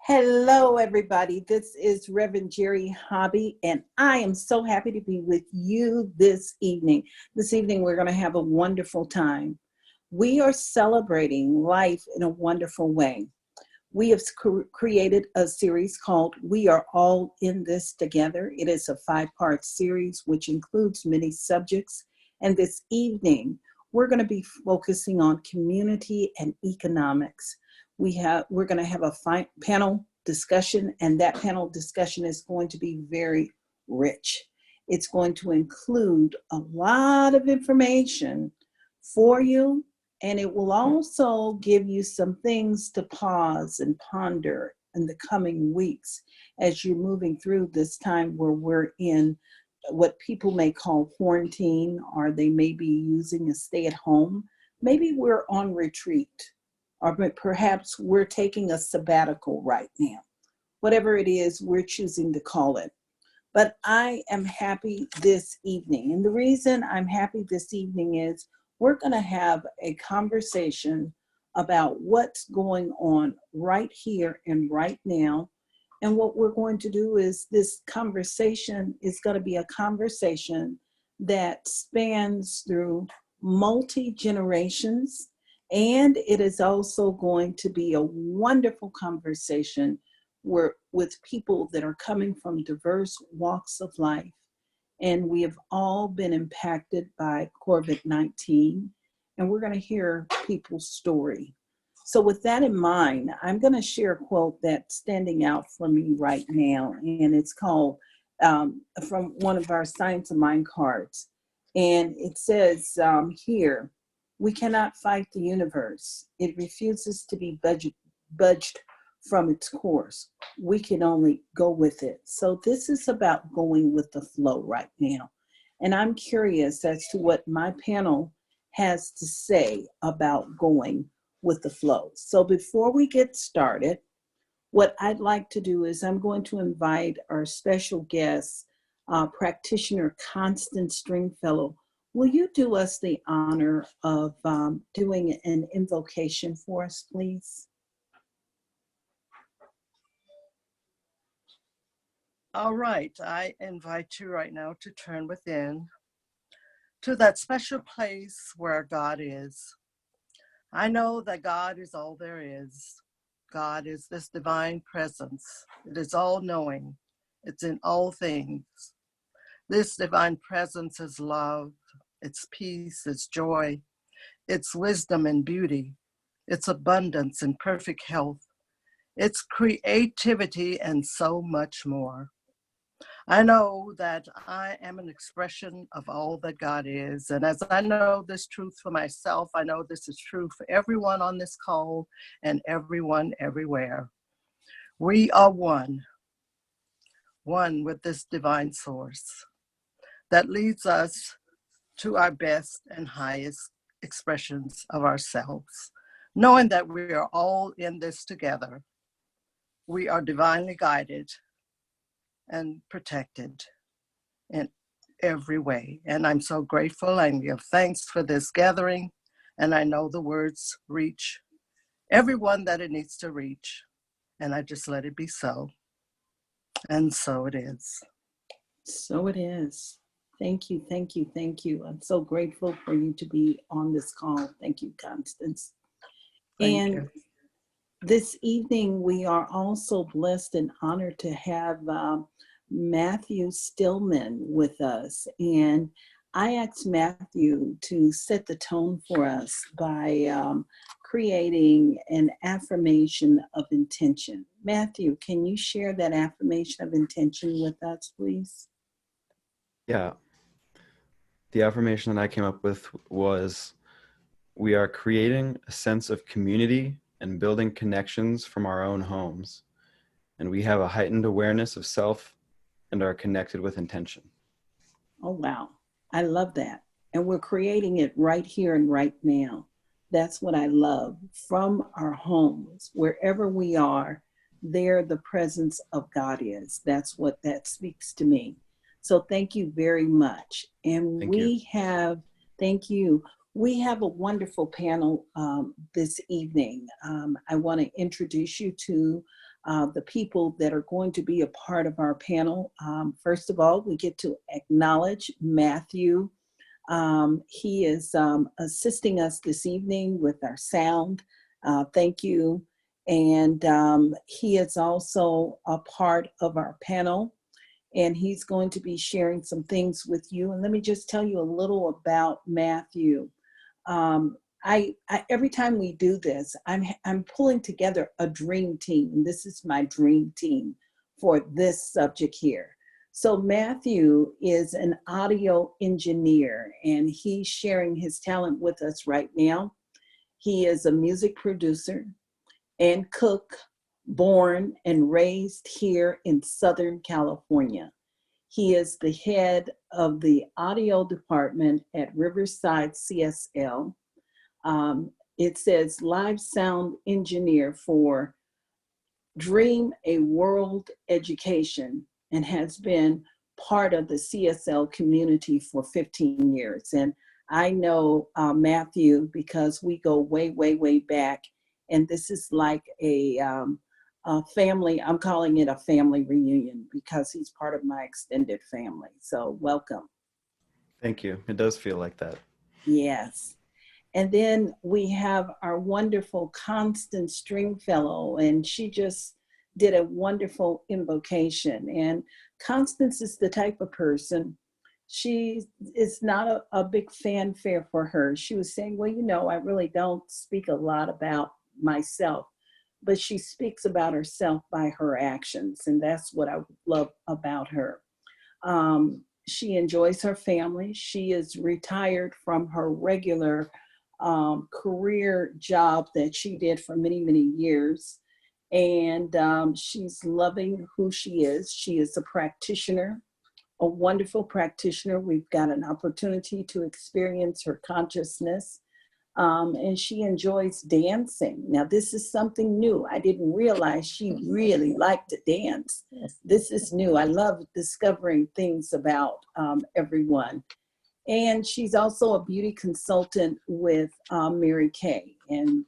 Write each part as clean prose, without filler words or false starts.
Hello, everybody. This is Reverend Jerry Hobby, and I am so happy to be with you this evening. This evening, we're going to have a wonderful time. We are celebrating life in a wonderful way. We have created a series called We Are All in This Together. It is a 5-part series which includes many subjects. And this evening, we're going to be focusing on community and economics. We're going to have a panel discussion, and that panel discussion is going to be very rich. It's going to include a lot of information for you, and it will also give you some things to pause and ponder in the coming weeks as you're moving through this time where we're in what people may call quarantine, or they may be using a stay at home. Maybe we're on retreat, or perhaps we're taking a sabbatical right now. Whatever it is, we're choosing to call it. But I am happy this evening. And the reason I'm happy this evening is we're going to have a conversation about what's going on right here and right now. And what we're going to do is this conversation is going to be a conversation that spans through multi-generations. And it is also going to be a wonderful conversation with people that are coming from diverse walks of life. And we have all been impacted by COVID-19, and we're going to hear people's story. So with that in mind, I'm going to share a quote that's standing out for me right now, and it's called from one of our Science of Mind cards. And it says here, we cannot fight the universe. It refuses to be budged from its course. We can only go with it. So this is about going with the flow right now. And I'm curious as to what my panel has to say about going with the flow. So before we get started, what I'd like to do is I'm going to invite our special guest, practitioner Constance Stringfellow. Will you do us the honor of doing an invocation for us, please? All right, I invite you right now to turn within to that special place where God is. I know that God is all there is. God is this divine presence. It is all knowing. It's in all things. This divine presence is love, it's peace, it's joy, it's wisdom and beauty, it's abundance and perfect health, it's creativity and so much more. I know that I am an expression of all that God is. And as I know this truth for myself, I know this is true for everyone on this call and everyone everywhere. We are one with this divine source that leads us to our best and highest expressions of ourselves, knowing that we are all in this together. We are divinely guided and protected in every way. And I'm so grateful and give thanks for this gathering. And I know the words reach everyone that it needs to reach. And I just let it be so. And so it is. So it is. Thank you, thank you, thank you. I'm so grateful for you to be on this call. Thank you, Constance. Thank you. This evening, we are also blessed and honored to have Matthew Stillman with us. And I asked Matthew to set the tone for us by creating an affirmation of intention. Matthew, can you share that affirmation of intention with us, please? Yeah. The affirmation that I came up with was, we are creating a sense of community and building connections from our own homes. And we have a heightened awareness of self and are connected with intention. Oh, wow. I love that. And we're creating it right here and right now. That's what I love. From our homes, wherever we are, there the presence of God is. That's what that speaks to me. So thank you very much. And thank you. We have a wonderful panel this evening. I want to introduce you to the people that are going to be a part of our panel. First of all, we get to acknowledge Matthew. He is assisting us this evening with our sound. Thank you. And he is also a part of our panel, and he's going to be sharing some things with you. And let me just tell you a little about Matthew. Every time we do this, I'm pulling together a dream team. And this is my dream team for this subject here. So Matthew is an audio engineer, and he's sharing his talent with us right now. He is a music producer and cook, born and raised here in Southern California. He is the head of the audio department at Riverside CSL. It says live sound engineer for Dream a World Education, and has been part of the CSL community for 15 years. And I know Matthew because we go way, way, way back. And this is like a family, I'm calling it a family reunion because he's part of my extended family. So welcome. Thank you. It does feel like that. Yes. And then we have our wonderful Constance Stringfellow, and she just did a wonderful invocation. And Constance is the type of person, she is not a big fanfare for her. She was saying, well, you know, I really don't speak a lot about myself, but she speaks about herself by her actions. And that's what I love about her. She enjoys her family. She is retired from her regular career job that she did for many, many years. And she's loving who she is. She is a practitioner, a wonderful practitioner. We've got an opportunity to experience her consciousness. And she enjoys dancing. Now, this is something new. I didn't realize she really liked to dance. This is new. I love discovering things about everyone. And she's also a beauty consultant with Mary Kay. And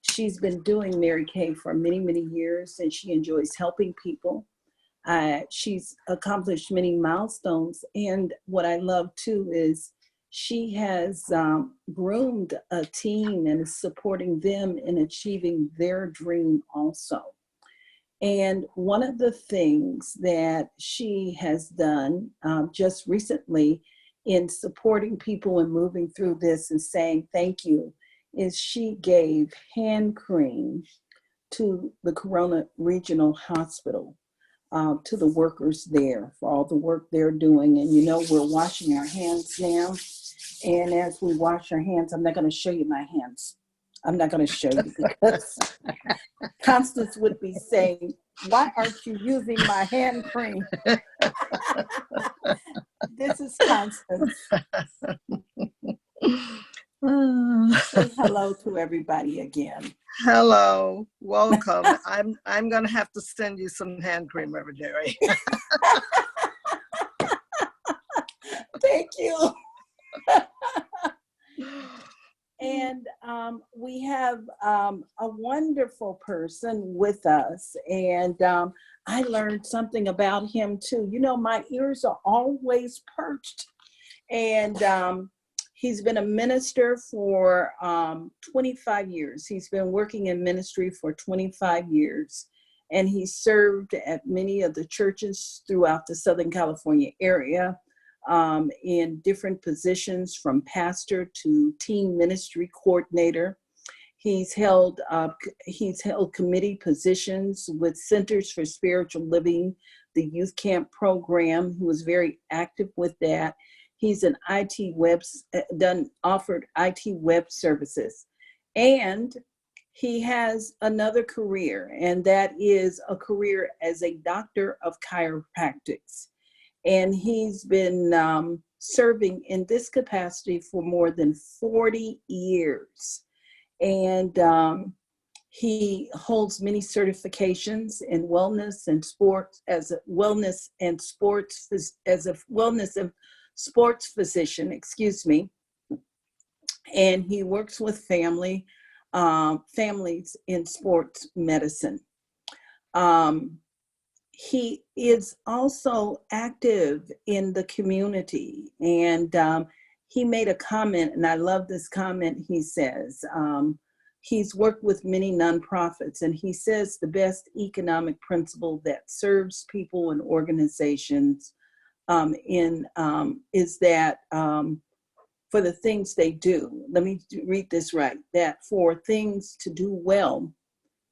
she's been doing Mary Kay for many, many years, and she enjoys helping people. She's accomplished many milestones. And what I love too is she has groomed a team and is supporting them in achieving their dream also. And one of the things that she has done just recently in supporting people and moving through this and saying thank you is she gave hand cream to the Corona Regional Hospital, to the workers there for all the work they're doing. And you know, we're washing our hands now. And as we wash our hands, I'm not going to show you my hands. I'm not going to show you because Constance would be saying, why aren't you using my hand cream? This is Constance. Say hello to everybody again. Hello, welcome. I'm gonna have to send you some hand cream, Reverend Jerry. Thank you. And we have a wonderful person with us, and I learned something about him too. You know, my ears are always perched, and he's been a minister for 25 years. He's been working in ministry for 25 years, and he served at many of the churches throughout the Southern California area. In different positions from pastor to team ministry coordinator. He's held committee positions with Centers for Spiritual Living, the youth camp program. He was very active with that. He's an offered IT web services. And he has another career, and that is a career as a doctor of chiropractics. And he's been serving in this capacity for more than 40 years. And he holds many certifications in wellness and sports as a wellness and sports physician, excuse me. And he works with families in sports medicine. Um, he is also active in the community, and he made a comment, and I love this comment. He says he's worked with many nonprofits, and he says the best economic principle that serves people and organizations is that for the things they do, let me read this right, that for things to do well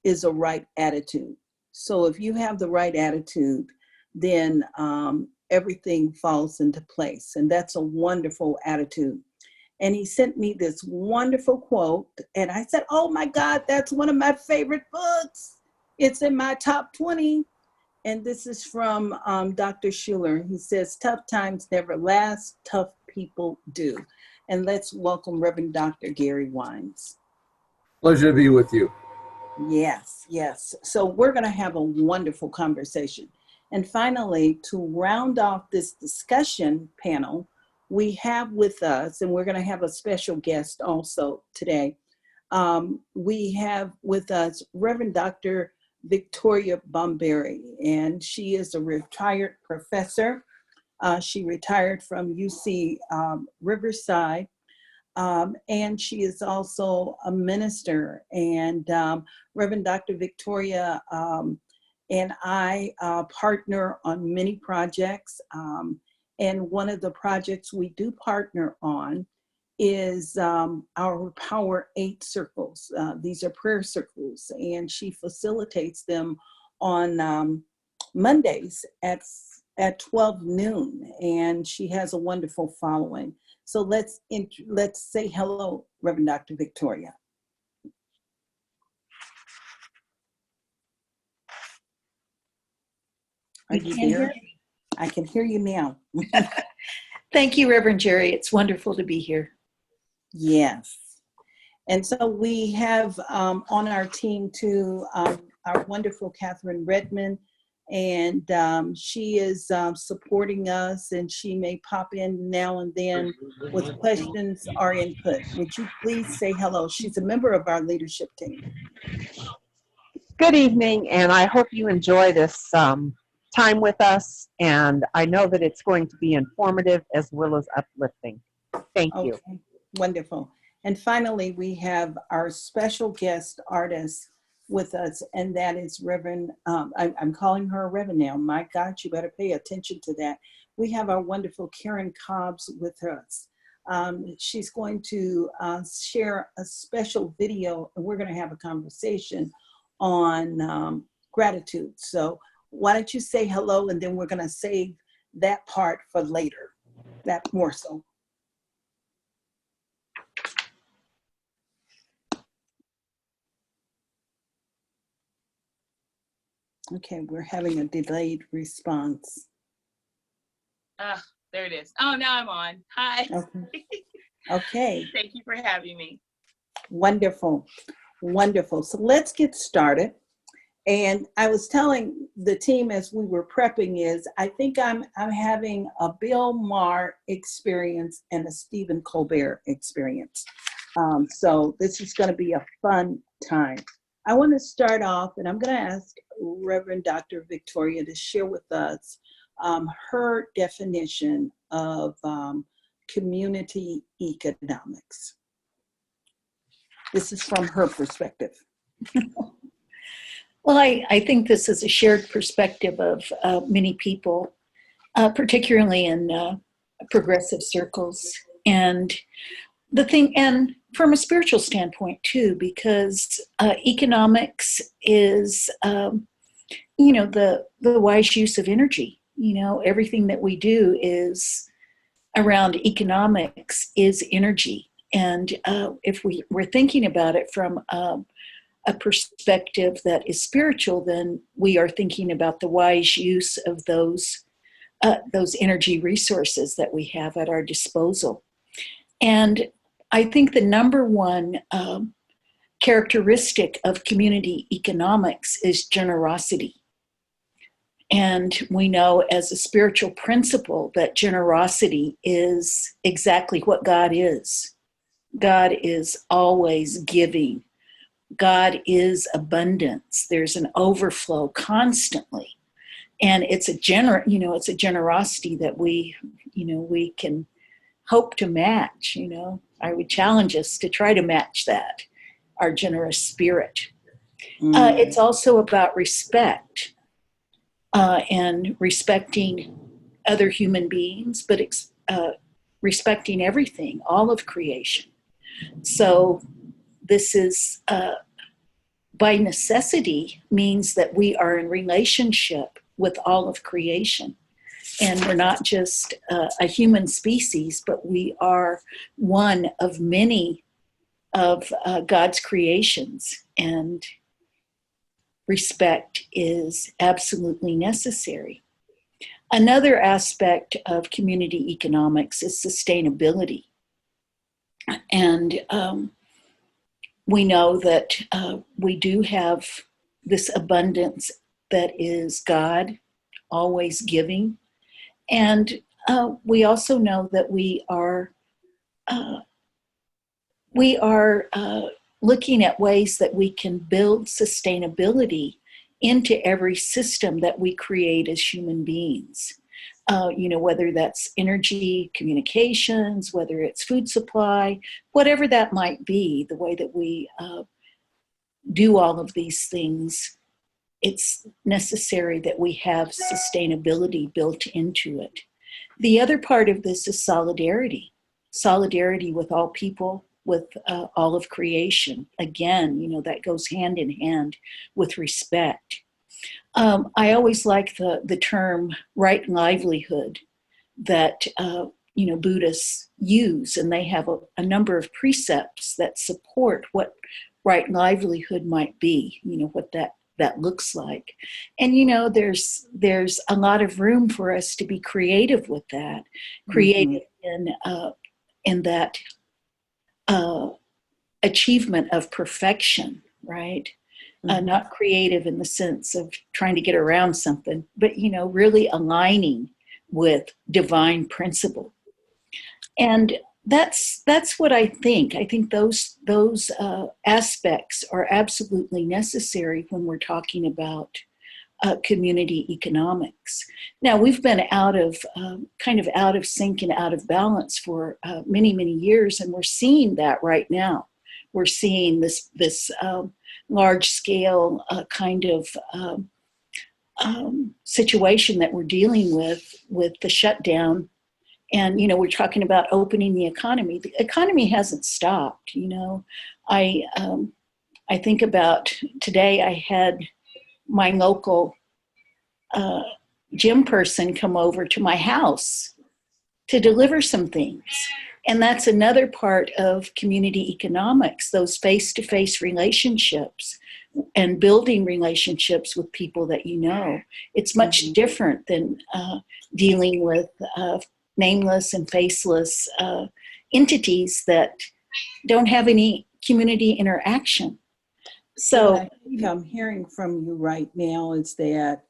is a right attitude. So if you have the right attitude, then everything falls into place. And that's a wonderful attitude. And he sent me this wonderful quote. And I said, oh my God, that's one of my favorite books. It's in my top 20. And this is from Dr. Schuller. He says, tough times never last, tough people do. And let's welcome Reverend Dr. Gary Wines. Pleasure to be with you. Yes, yes. So we're going to have a wonderful conversation. And finally, to round off this discussion panel, we have with us, and we're going to have a special guest also today. We have with us Reverend Dr. Victoria Bomberi, and she is a retired professor. She retired from UC Riverside. And she is also a minister. And Reverend Dr. Victoria and I partner on many projects. And one of the projects we do partner on is our Power 8 circles. These are prayer circles, and she facilitates them on Mondays at 12 noon, and she has a wonderful following. So let's say hello, Reverend Dr. Victoria. Are you there? I can hear you now. Thank you, Reverend Jerry. It's wonderful to be here. Yes. And so we have on our team too, our wonderful Catherine Redmond, and she is supporting us, and she may pop in now and then with questions or input. Would you please say hello? She's a member of our leadership team. Good evening, and I hope you enjoy this time with us, and I know that it's going to be informative as well as uplifting. Thank you. Okay, wonderful. And finally, we have our special guest artist with us, and that is Reverend, I'm calling her a Reverend now. My God, you better pay attention to that. We have our wonderful Karen Cobbs with us. She's going to share a special video, and we're going to have a conversation on gratitude. So why don't you say hello, and then we're going to save that part for later, that more so. Okay, we're having a delayed response. There it is. Oh, now I'm on. Hi. Okay. Okay. Thank you for having me. Wonderful. Wonderful. So let's get started. And I was telling the team as we were prepping is, I think I'm having a Bill Maher experience and a Stephen Colbert experience. So this is going to be a fun time. I want to start off, and I'm going to ask Reverend Dr. Victoria to share with us her definition of community economics. This is from her perspective. Well, I think this is a shared perspective of many people, particularly in progressive circles. And and from a spiritual standpoint too, because economics is, the wise use of energy. Everything that we do is around economics is energy. And if we're thinking about it from a perspective that is spiritual, then we are thinking about the wise use of those energy resources that we have at our disposal. And I think the number one characteristic of community economics is generosity. And we know as a spiritual principle that generosity is exactly what God is. God is always giving God is abundance. There's an overflow constantly. And it's a it's a generosity that we can hope to match. I would challenge us to try to match that, our generous spirit. It's also about respect, and respecting other human beings, but respecting everything, all of creation. So this is, by necessity, means that we are in relationship with all of creation. And we're not just a human species, but we are one of many of God's creations. And respect is absolutely necessary. Another aspect of community economics is sustainability. And we know that we do have this abundance that is God always giving. And we also know that we are looking at ways that we can build sustainability into every system that we create as human beings. Whether that's energy, communications, whether it's food supply, whatever that might be, the way that we do all of these things, it's necessary that we have sustainability built into it. The other part of this is solidarity with all people, with all of creation. Again, that goes hand in hand with respect. I always like the term right livelihood that Buddhists use, and they have a number of precepts that support what right livelihood might be, what that looks like. And there's a lot of room for us to be creative with that, creative in that achievement of perfection, right? Not creative in the sense of trying to get around something, but really aligning with divine principle. And that's what I think. I think those aspects are absolutely necessary when we're talking about community economics. Now, we've been kind of out of sync and out of balance for many, many years, and we're seeing that right now. We're seeing this large scale kind of situation that we're dealing with the shutdown. And, we're talking about opening the economy. The economy hasn't stopped. I think about today, I had my local gym person come over to my house to deliver some things. And that's another part of community economics, those face-to-face relationships and building relationships with people that you know. It's much different than dealing with nameless and faceless entities that don't have any community interaction. So what I think I'm hearing from you right now is that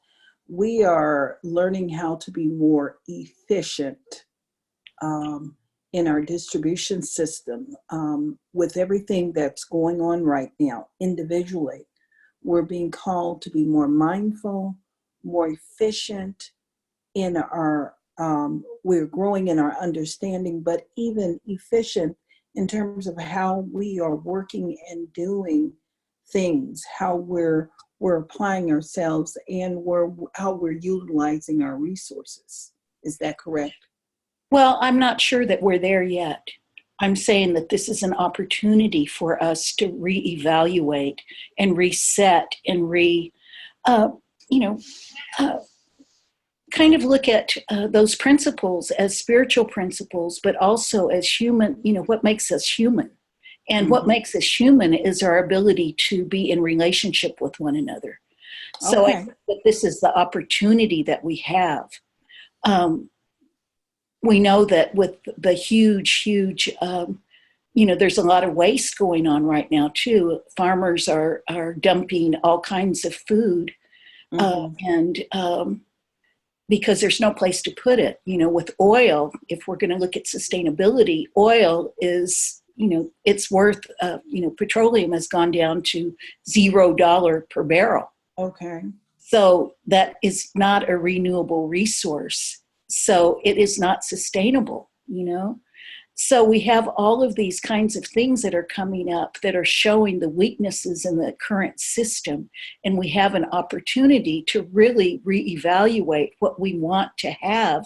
we are learning how to be more efficient in our distribution system with everything that's going on right now individually. We're being called to be more mindful, more efficient in our, we're growing in our understanding, but even efficient in terms of how we are working and doing things, how we're applying ourselves, and how we're utilizing our resources. Is that correct? Well, I'm not sure that we're there yet. I'm saying that this is an opportunity for us to reevaluate and reset and kind of look at those principles as spiritual principles, but also as human, what makes us human. And what makes us human is our ability to be in relationship with one another. So I think that this is the opportunity that we have. We know that with the huge, there's a lot of waste going on right now too. Farmers are dumping all kinds of food, and because there's no place to put it. With oil, if we're going to look at sustainability, oil is it's worth, petroleum has gone down to $0 per barrel. Okay. So that is not a renewable resource. So it is not sustainable. So we have all of these kinds of things that are coming up that are showing the weaknesses in the current system. And we have an opportunity to really reevaluate what we want to have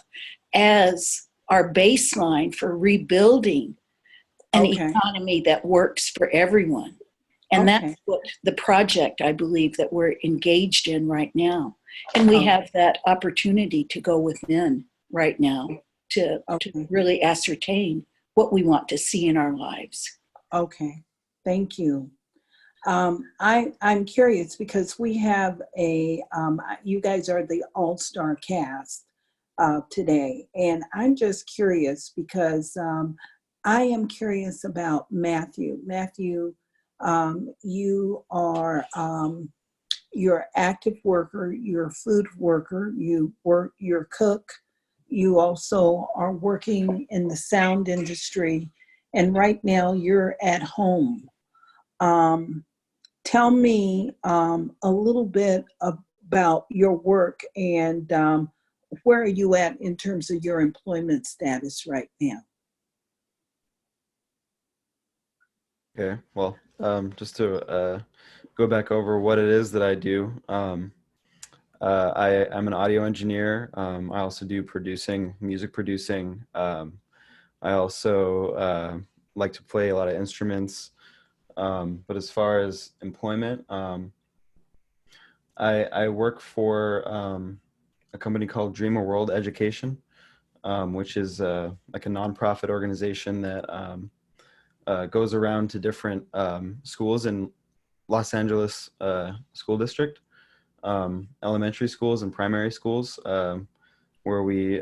as our baseline for rebuilding an Okay. economy that works for everyone. And Okay. that's what the project, I believe, that we're engaged in right now. And we Okay. have that opportunity to go within right now to Okay. really ascertain what we want to see in our lives. Okay. Thank you. I'm curious because we have you guys are the all-star cast today. And I'm just curious because I am curious about Matthew. Matthew, you are you're an active worker, you're a food worker, you're a cook, you also are working in the sound industry, and right now you're at home. Tell me a little bit about your work and where are you at in terms of your employment status right now? Okay, well, just to go back over what it is that I do. I'm an audio engineer. I also do music producing. I also like to play a lot of instruments. But as far as employment, I work for a company called Dream a World Education, which is like a nonprofit organization that goes around to different schools in Los Angeles school district, elementary schools and primary schools, where we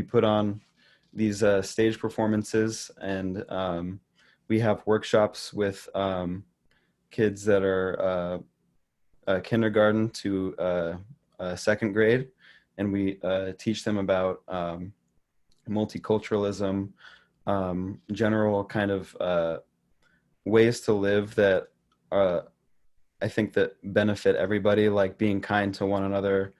put on these stage performances, and we have workshops with kids that are kindergarten to second grade, and we teach them about multiculturalism, general kind of ways to live that I think that benefit everybody, like being kind to one another,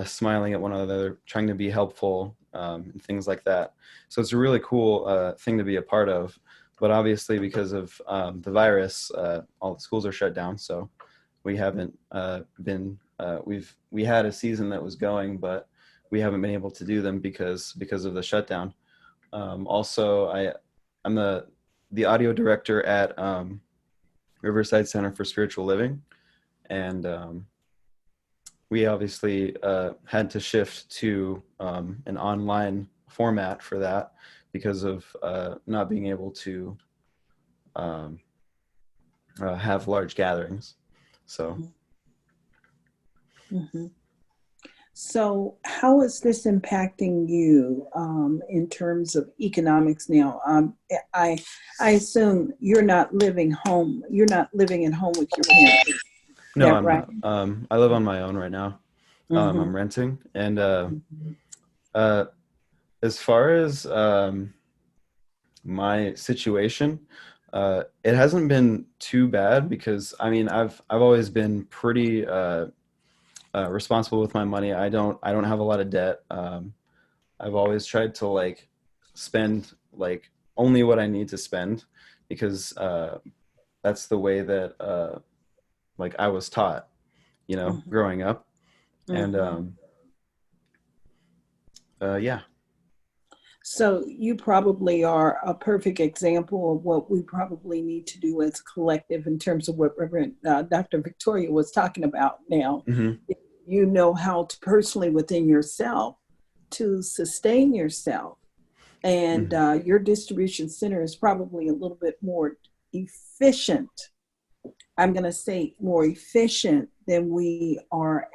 smiling at one another, trying to be helpful, and things like that. So it's a really cool thing to be a part of. But obviously, because of the virus, all the schools are shut down. So we haven't we had a season that was going, but we haven't been able to do them because of the shutdown. Also, I'm the audio director at Riverside Center for Spiritual Living, and we obviously had to shift to an online format for that because of not being able to have large gatherings. So. Mm-hmm. So how is this impacting you in terms of economics now? I assume you're not living home. You're not living at home with your parents. No, Yeah, I'm right. not. I live on my own right now. Mm-hmm. I'm renting, and as far as my situation, it hasn't been too bad because I mean I've always been pretty responsible with my money. I don't have a lot of debt. I've always tried to like spend like only what I need to spend because that's the way that like I was taught, Mm-hmm. growing up. And yeah. So you probably are a perfect example of what we probably need to do as a collective in terms of what Reverend Dr. Victoria was talking about now. Mm-hmm. You know how to personally within yourself to sustain yourself. And your distribution center is probably a little bit more efficient. I'm going to say more efficient than we are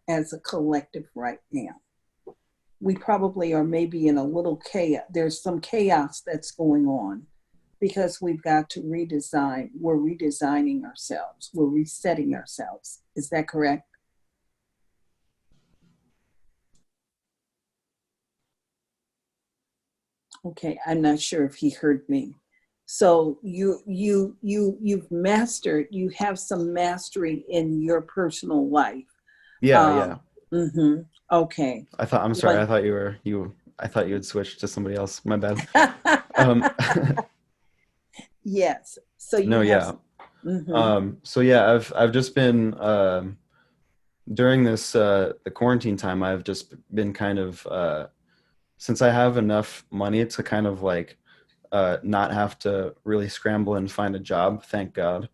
as a collective right now. We probably are maybe in a little chaos. There's some chaos that's going on because we've got to redesign. We're redesigning ourselves. We're resetting ourselves. Is that correct? Okay, I'm not sure if he heard me. So you've mastered, you have some mastery in your personal life. Yeah, yeah. Mm-hmm. Okay. I'm sorry. I thought I thought you had switched to somebody else. My bad. Um, Yes. So you no, have. yeah. Mm-hmm. So yeah, I've just been during this the quarantine time. I've just been kind of since I have enough money to kind of like not have to really scramble and find a job. Thank God.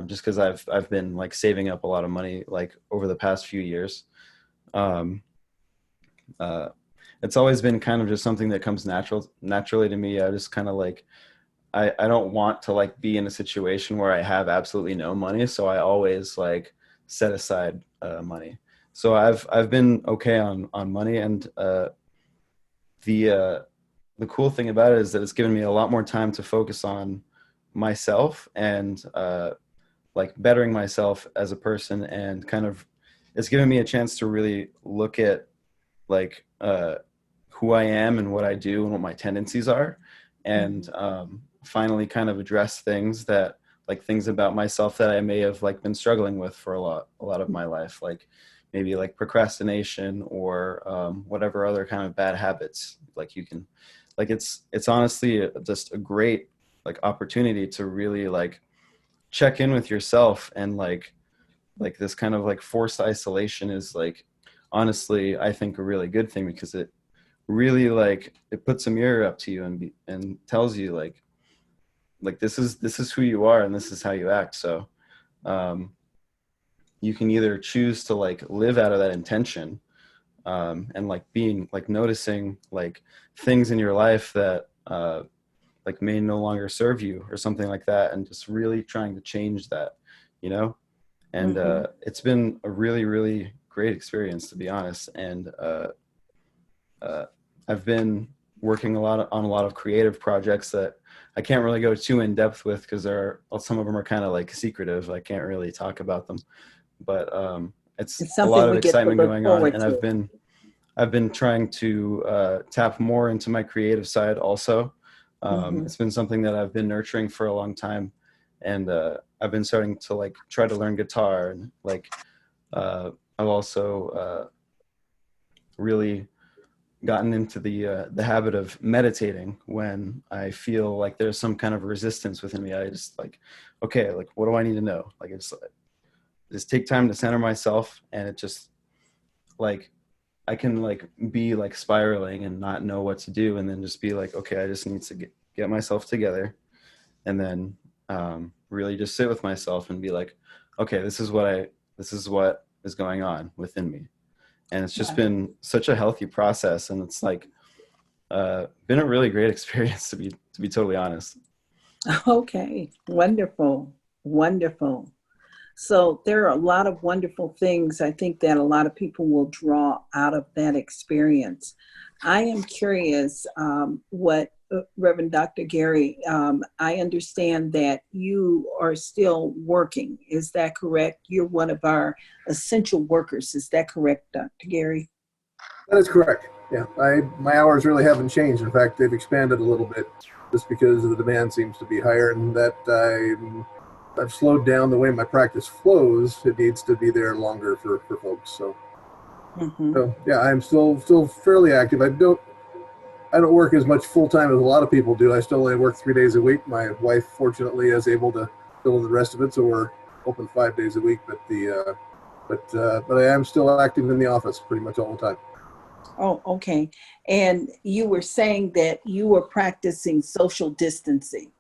Just because I've been like saving up a lot of money like over the past few years. Um, uh, it's always been kind of just something that comes naturally to me. I just kind of like I don't want to like be in a situation where I have absolutely no money, so I always like set aside money. So I've been okay on money, and the uh, the cool thing about it is that it's given me a lot more time to focus on myself and like bettering myself as a person, and kind of it's given me a chance to really look at like who I am and what I do and what my tendencies are, and finally kind of address things that like things about myself that I may have like been struggling with for a lot of my life, like maybe like procrastination or whatever other kind of bad habits. Like you can, like it's honestly just a great like opportunity to really like check in with yourself, and like this kind of like forced isolation is like honestly I think a really good thing, because it really like it puts a mirror up to you and tells you like this is who you are and this is how you act. So um you can either choose to like live out of that intention, and like being like noticing like things in your life that like may no longer serve you or something like that, and just really trying to change that, you know. And Mm-hmm. it's been a really really great experience, to be honest. And uh, I've been working on a lot of creative projects that I can't really go too in depth with, because some of them are kind of like secretive. I can't really talk about them, but it's It's a lot something of we get to excitement look going on, forward and to. I've been trying to tap more into my creative side also. Mm-hmm. It's been something that I've been nurturing for a long time, and I've been starting to like try to learn guitar, and like I've also really gotten into the habit of meditating when I feel like there's some kind of resistance within me. I just like, okay, like what do I need to know? Like it's just take time to center myself, and it just like I can like be like spiraling and not know what to do, and then just be like, okay, I just need to get myself together, and then really just sit with myself and be like, okay, this is what is going on within me. And it's just Wow. been such a healthy process, and it's like been a really great experience, to be totally honest. Okay. Wonderful. Wonderful. So there are a lot of wonderful things I think that a lot of people will draw out of that experience. I am curious what Reverend Dr. Gary, I understand that you are still working. Is that correct? You're one of our essential workers. Is that correct, Dr. Gary? That is correct. Yeah, my hours really haven't changed. In fact, they've expanded a little bit just because the demand seems to be higher, and that I've slowed down the way my practice flows. It needs to be there longer for folks. Mm-hmm. So yeah, I'm still fairly active. I don't work as much full time as a lot of people do. I still only work 3 days a week. My wife, fortunately, is able to fill in the rest of it, so we're open 5 days a week. But I am still active in the office pretty much all the time. Oh, okay. And you were saying that you were practicing social distancing.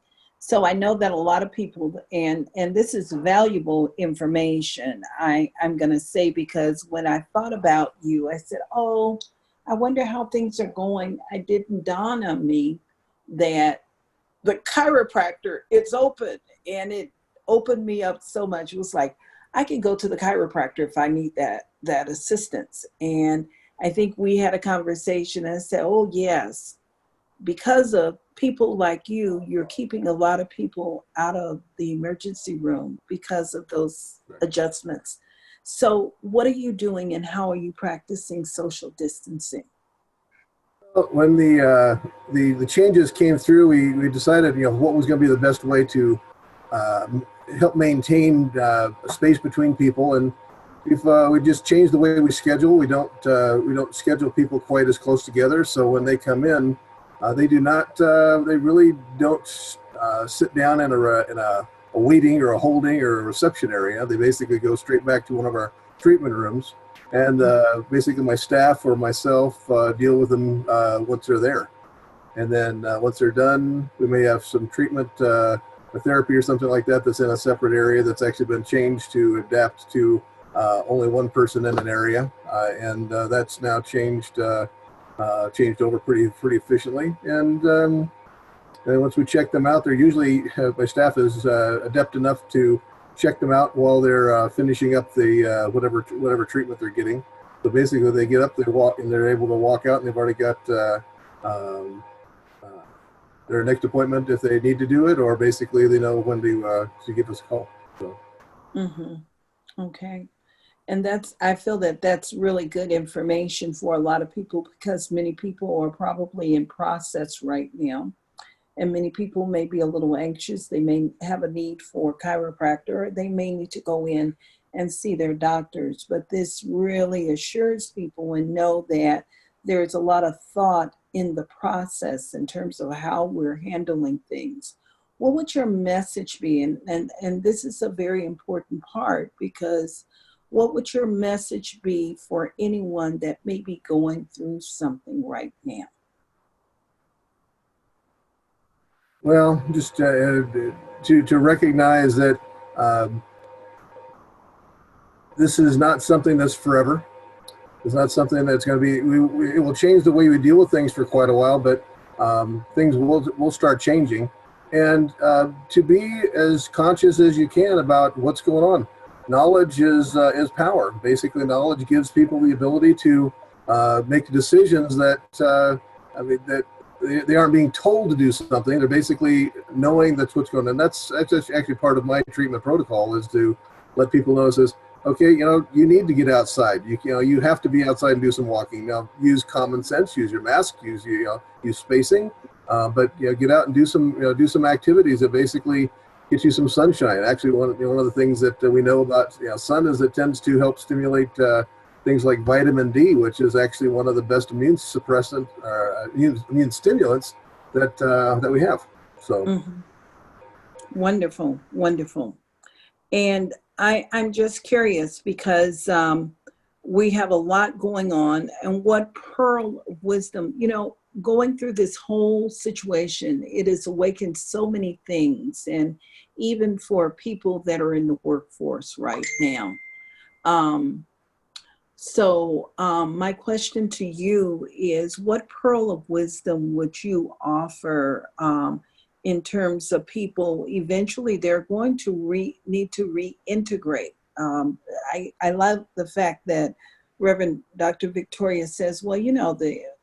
So I know that a lot of people, and this is valuable information, I'm going to say, because when I thought about you, I said, oh, I wonder how things are going. I didn't dawn on me that the chiropractor, it's open, and it opened me up so much. It was like, I can go to the chiropractor if I need that assistance. And I think we had a conversation and said, oh yes, because of people like you, you're keeping a lot of people out of the emergency room because of those adjustments. So what are you doing, and how are you practicing social distancing? when the changes came through, we decided, what was going to be the best way to help maintain space between people, and we just changed the way we schedule. We don't schedule people quite as close together. So when they come in, they really don't sit down in a waiting or a holding or a reception area. They basically go straight back to one of our treatment rooms, and basically my staff or myself deal with them once they're there. And then once they're done, we may have some treatment, or therapy or something like that that's in a separate area that's actually been changed to adapt to only one person in an area, and that's now changed over pretty efficiently. And once we check them out, they're usually my staff is adept enough to check them out while they're finishing up the whatever treatment they're getting. So basically, they get up, they walk, and they're able to walk out, and they've already got their next appointment if they need to do it, or basically they know when to give us a call. So. Okay. And I feel that's really good information for a lot of people, because many people are probably in process right now. And many people may be a little anxious. They may have a need for chiropractor. They may need to go in and see their doctors. But this really assures people and know that there's a lot of thought in the process in terms of how we're handling things. What would your message be? And this is a very important part, because what would your message be for anyone that may be going through something right now? Well, just to recognize that this is not something that's forever. It's not something that's going to be. It will change the way we deal with things for quite a while, but things will start changing. And to be as conscious as you can about what's going on. Knowledge is power. Basically, knowledge gives people the ability to make decisions that that they aren't being told to do something. They're basically knowing that's what's going on. And that's actually part of my treatment protocol, is to let people know, says, okay, you need to get outside. You have to be outside and do some walking. Now, use common sense, use your mask, use spacing, but get out and do some activities that basically get you some sunshine. Actually, one of the things that we know about sun is it tends to help stimulate things like vitamin D, which is actually one of the best immune suppressant or immune stimulants that we have. So Wonderful. And I'm just curious, because we have a lot going on, and what pearl of wisdom, going through this whole situation, it has awakened so many things, and even for people that are in the workforce right now. So my question to you is, what pearl of wisdom would you offer in terms of people eventually they're going to need to reintegrate? I love the fact that Reverend Dr. Victoria says, well,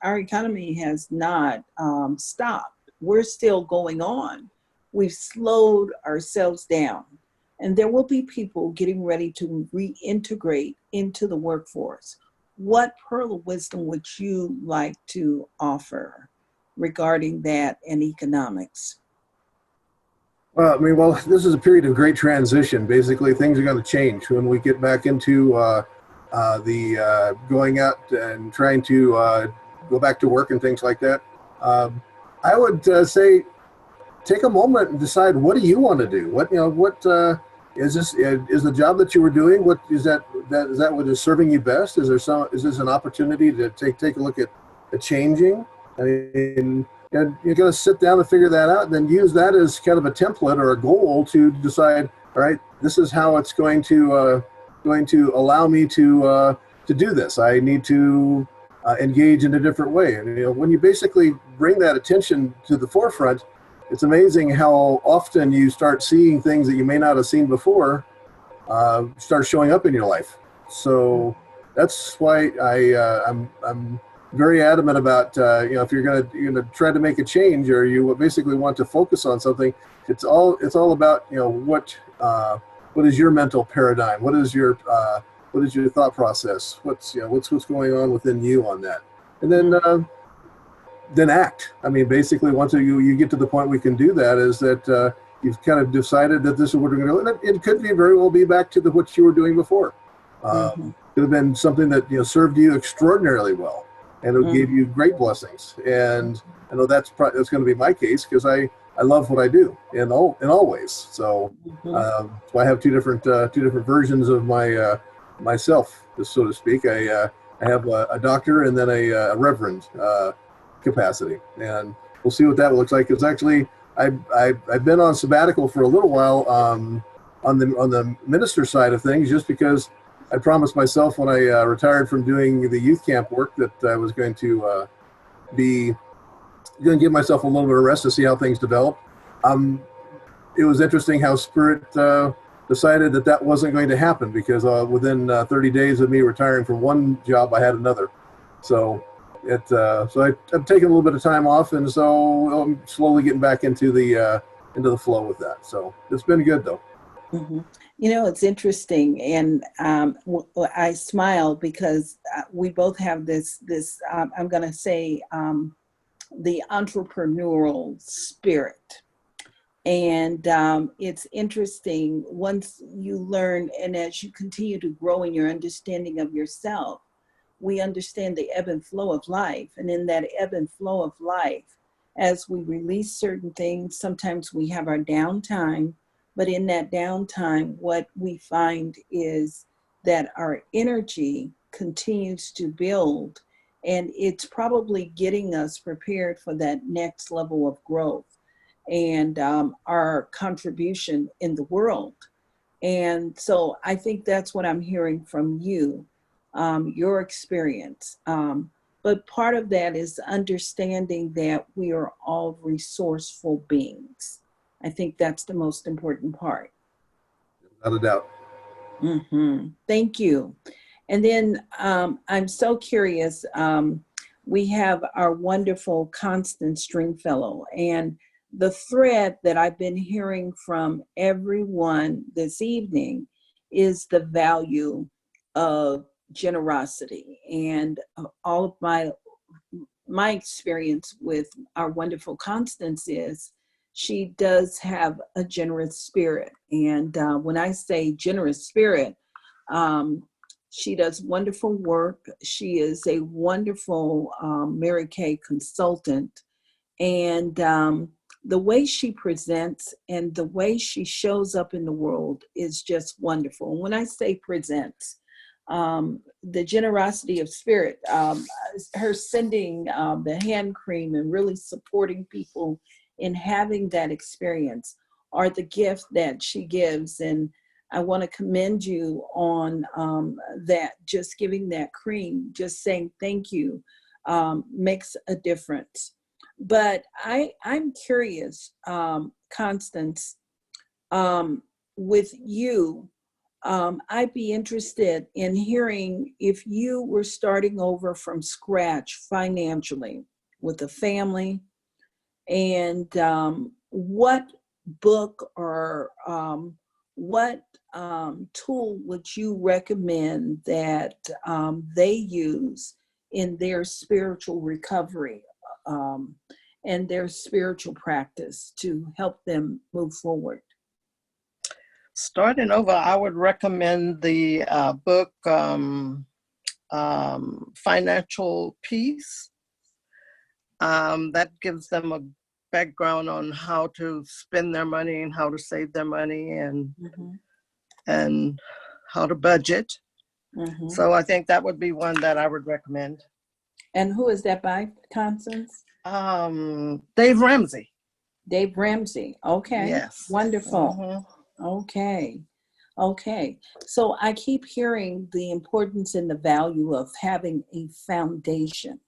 our economy has not stopped. We're still going on. We've slowed ourselves down. And there will be people getting ready to reintegrate into the workforce. What pearl of wisdom would you like to offer regarding that and economics? Well, this is a period of great transition. Basically, things are going to change when we get back into the going out and trying to go back to work and things like that. I would say, take a moment and decide, what do you want to do? What is this? Is the job that you were doing, what is that? Is that what is serving you best? Is this an opportunity to take a look at changing? I mean, and you're going to sit down and figure that out, and then use that as kind of a template or a goal to decide, all right, this is how it's going to allow me to do this. I need to engage in a different way. And when you basically bring that attention to the forefront, it's amazing how often you start seeing things that you may not have seen before start showing up in your life. So that's why I'm very adamant about if you're gonna try to make a change, or you basically want to focus on something, it's all about what is your mental paradigm, what is your thought process, what's going on within you on that, and then then act. I mean, basically, once you get to the point we can do that, is that you've kind of decided that this is what we're going to do. And it could be very well be back to what you were doing before. Could have been something that served you extraordinarily well, and it gave you great blessings. And I know that's going to be my case, because I love what I do in all ways. So so I have two different versions of myself, so to speak. I have a doctor and then a reverend capacity, and we'll see what that looks like. Because actually, I've been on sabbatical for a little while on the minister side of things, just because I promised myself when I retired from doing the youth camp work that I was going to give myself a little bit of rest to see how things develop. It was interesting how Spirit decided that wasn't going to happen, because within 30 days of me retiring from one job, I had another. So I'm taking a little bit of time off, and so I'm slowly getting back into the flow with that. So it's been good, though. It's interesting, and I smile because we both have this I'm going to say the entrepreneurial spirit. And it's interesting once you learn, and as you continue to grow in your understanding of yourself, we understand the ebb and flow of life. And in that ebb and flow of life, as we release certain things, sometimes we have our downtime. But in that downtime, what we find is that our energy continues to build, and it's probably getting us prepared for that next level of growth and our contribution in the world. And so I think that's what I'm hearing from you, your experience. But part of that is understanding that we are all resourceful beings. I think that's the most important part. Without a doubt. Thank you. And then I'm so curious. We have our wonderful Constance Stringfellow, and the thread that I've been hearing from everyone this evening is the value of generosity. And all of my experience with our wonderful Constance is she does have a generous spirit. And when I say generous spirit, she does wonderful work. She is a wonderful Mary Kay consultant. And the way she presents and the way she shows up in the world is just wonderful. And when I say presents, the generosity of spirit, her sending the hand cream and really supporting people in having that experience are the gift that she gives. And I want to commend you on that. Just giving that cream, just saying thank you makes a difference. But I'm curious, Constance, with you, I'd be interested in hearing if you were starting over from scratch financially with a family, and what book or what tool would you recommend that they use in their spiritual recovery and their spiritual practice to help them move forward? Starting over, I would recommend the book Financial Peace. That gives them a background on how to spend their money and how to save their money and how to budget. So I think that would be one that I would recommend. And who is that by, Constance? Dave Ramsey. Dave Ramsey. Okay. Yes. Wonderful. Okay. So I keep hearing the importance and the value of having a foundation.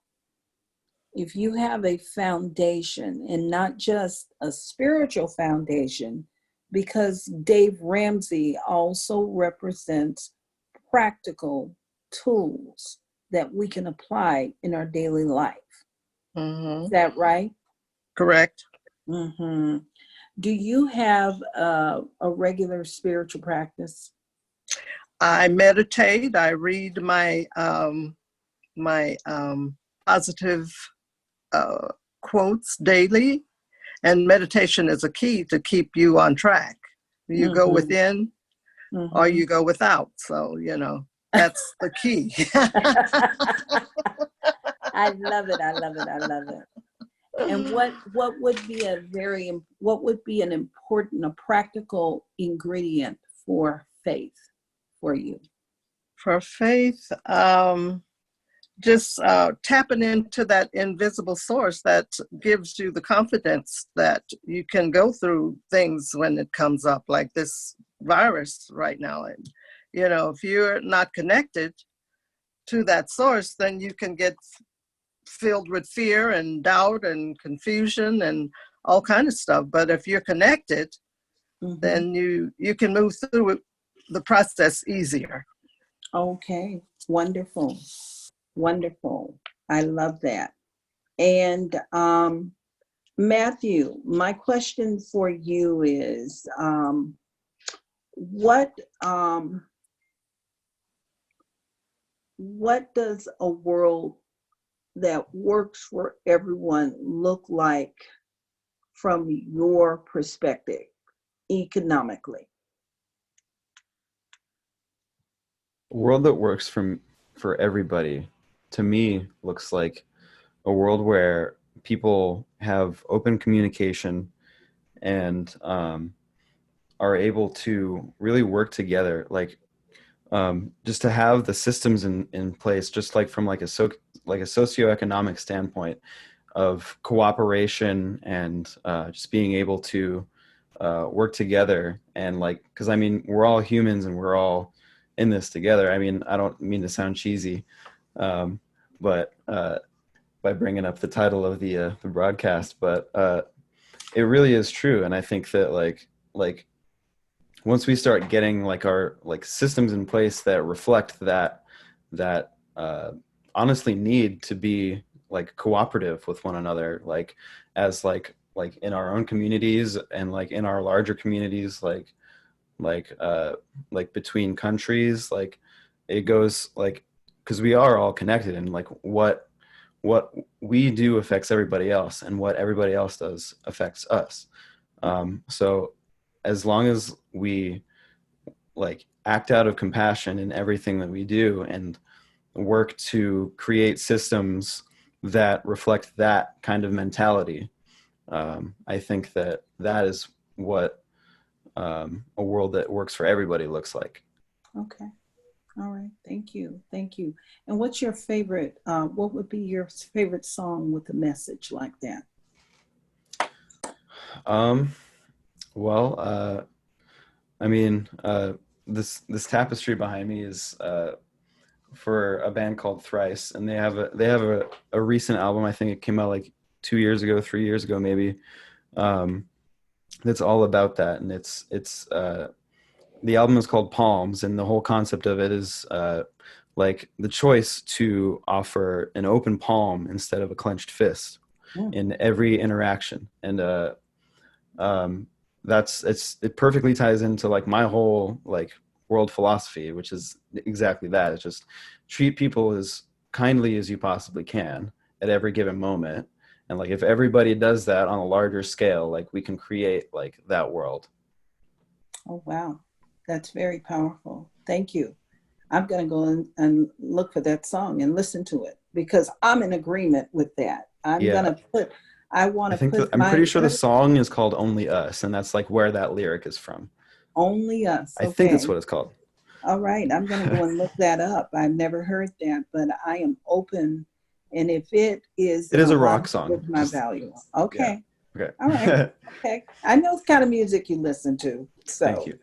If you have a foundation, and not just a spiritual foundation, because Dave Ramsey also represents practical tools that we can apply in our daily life. Is that right? Correct. Do you have a regular spiritual practice? I meditate. I read my positive quotes daily, and meditation is a key to keep you on track. You go Mhm. within or Mhm. you go without. So, that's the key. I love it. I love it. I love it. And what would be an important, a practical ingredient for faith for you? For faith, just tapping into that invisible source that gives you the confidence that you can go through things when it comes up, like this virus right now. And, if you're not connected to that source, then you can get filled with fear and doubt and confusion and all kind of stuff. But if you're connected, Mhm. then you can move through the process easier. Okay, wonderful, wonderful. I love that. And Matthew, my question for you is, what what does a world that works for everyone look like from your perspective, economically? A world that works for everybody, to me, looks like a world where people have open communication and are able to really work together. Like just to have the systems in place, just like from like a socioeconomic standpoint of cooperation and just being able to work together. And like, because I mean, we're all humans and we're all in this together. I mean, I don't mean to sound cheesy, but by bringing up the title of the broadcast, but it really is true. And I think that like once we start getting like our like systems in place that reflect that honestly need to be like cooperative with one another, like as like in our own communities and like in our larger communities, like between countries, like it goes like, because we are all connected, and like what we do affects everybody else, and what everybody else does affects us. So as long as we like act out of compassion in everything that we do and work to create systems that reflect that kind of mentality, I think that that is what a world that works for everybody looks like. Okay. All right. Thank you. Thank you. And what's your favorite, what would be your favorite song with a message like that? Well, I mean, this tapestry behind me is for a band called Thrice, and they have a recent album. I think it came out like 2 years ago, 3 years ago, maybe. That's all about that, and it's the album is called Palms, and the whole concept of it is like the choice to offer an open palm instead of a clenched fist in every interaction. And it perfectly ties into like my whole like world philosophy, which is exactly that. It's just treat people as kindly as you possibly can at every given moment. And like if everybody does that on a larger scale, like we can create like that world. Oh, wow. That's very powerful. Thank you. I'm going to go and look for that song and listen to it because I'm in agreement with that. Yeah. I want I to think put I'm pretty sure the song is called Only Us, and that's like where that lyric is from. Only Us. I think that's Okay. what it's called. All right. I'm going to go and look that up. I've never heard that, but I am open. And if it is It in is a rock alignment song. with my values. Okay. Yeah. Okay. All right. Okay. I know the kind of music you listen to. So. Thank you.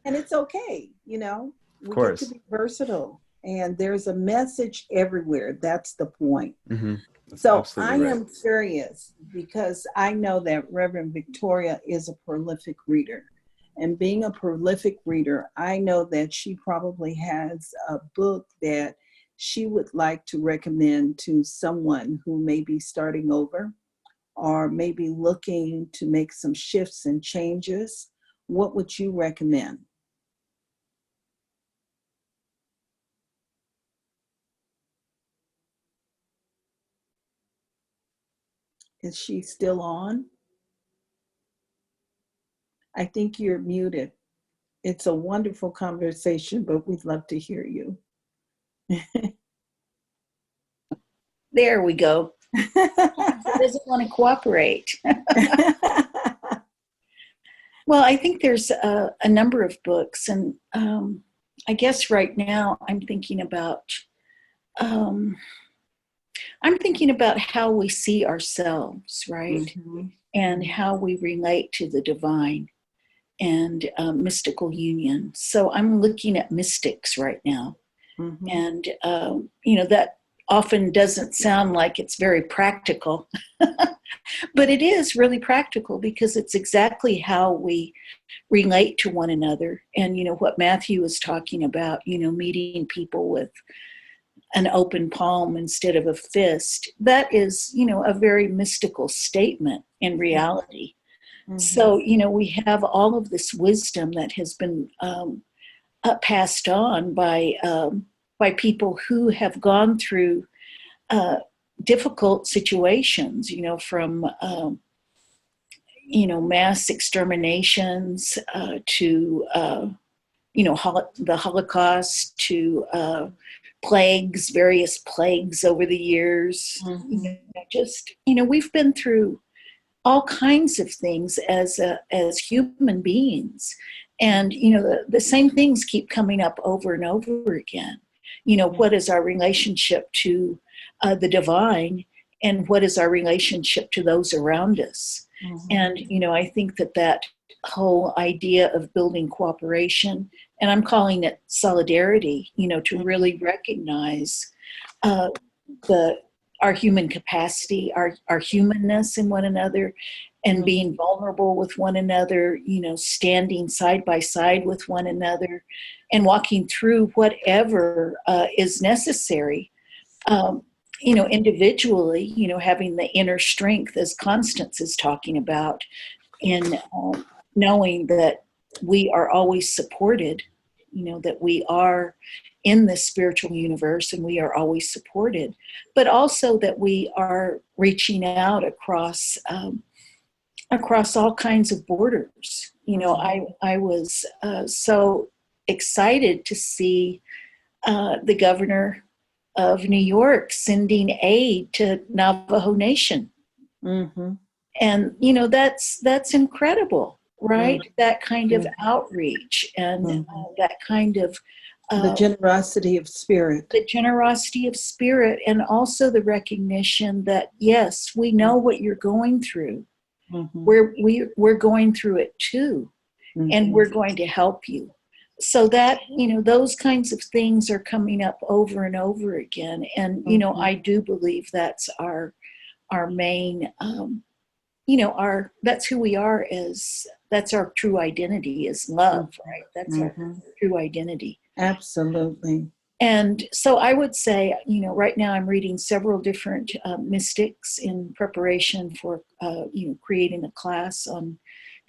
And it's okay, we Of course. get to be versatile, and there's a message everywhere. That's the point. Mm-hmm. So I am curious because I know that Reverend Victoria is a prolific reader, and being a prolific reader, I know that she probably has a book that she would like to recommend to someone who may be starting over or maybe looking to make some shifts and changes. What would you recommend? Is she still on? I think you're muted. It's a wonderful conversation, but we'd love to hear you. There we go. Doesn't want to cooperate. Well, I think there's a number of books, and I guess right now I'm thinking about how we see ourselves, right? Mm-hmm. And how we relate to the divine and mystical union. So I'm looking at mystics right now. Mm-hmm. And, that often doesn't sound like it's very practical, but it is really practical because it's exactly how we relate to one another. And, what Matthew was talking about, meeting people with an open palm instead of a fist, that is, a very mystical statement in reality. Mm-hmm. So, we have all of this wisdom that has been passed on by people who have gone through difficult situations, from mass exterminations to the Holocaust to plagues, various plagues over the years. Mm-hmm. We've been through all kinds of things as human beings, and the same things keep coming up over and over again. What is our relationship to the divine, and what is our relationship to those around us? Mm-hmm. And I think that whole idea of building cooperation, and I'm calling it solidarity, to really recognize our human capacity, our humanness in one another, and being vulnerable with one another, standing side by side with one another, and walking through whatever is necessary, individually, having the inner strength, as Constance is talking about, in knowing that we are always supported, that we are in this spiritual universe and we are always supported, but also that we are reaching out across all kinds of borders. I was so excited to see the governor of New York sending aid to Navajo Nation. Mm-hmm. And, that's incredible, right? Mm-hmm. That kind of outreach and that kind of the generosity of spirit. The generosity of spirit, and also the recognition that, yes, we know what you're going through. Mm-hmm. We're going through it too, and we're going to help you. So that, those kinds of things are coming up over and over again. And, I do believe that's our main, that's who we are, that's our true identity, is love, right? That's our true identity. Absolutely. And so I would say, right now I'm reading several different mystics in preparation for, creating a class on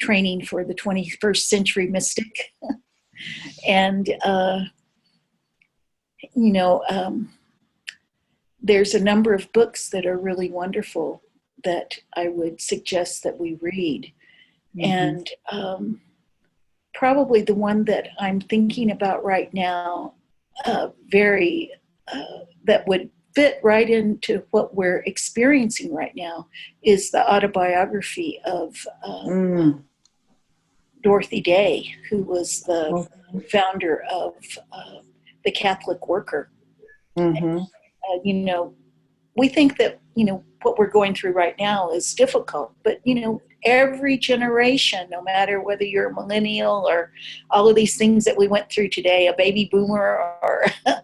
training for the 21st century mystic. And, there's a number of books that are really wonderful that I would suggest that we read. Mm-hmm. And probably the one that I'm thinking about right now, that would fit right into what we're experiencing right now, is the autobiography of Dorothy Day, who was the founder of the Catholic Worker. Mm-hmm. And, we think that, what we're going through right now is difficult, but, every generation, no matter whether you're a millennial or all of these things that we went through today, a baby boomer or a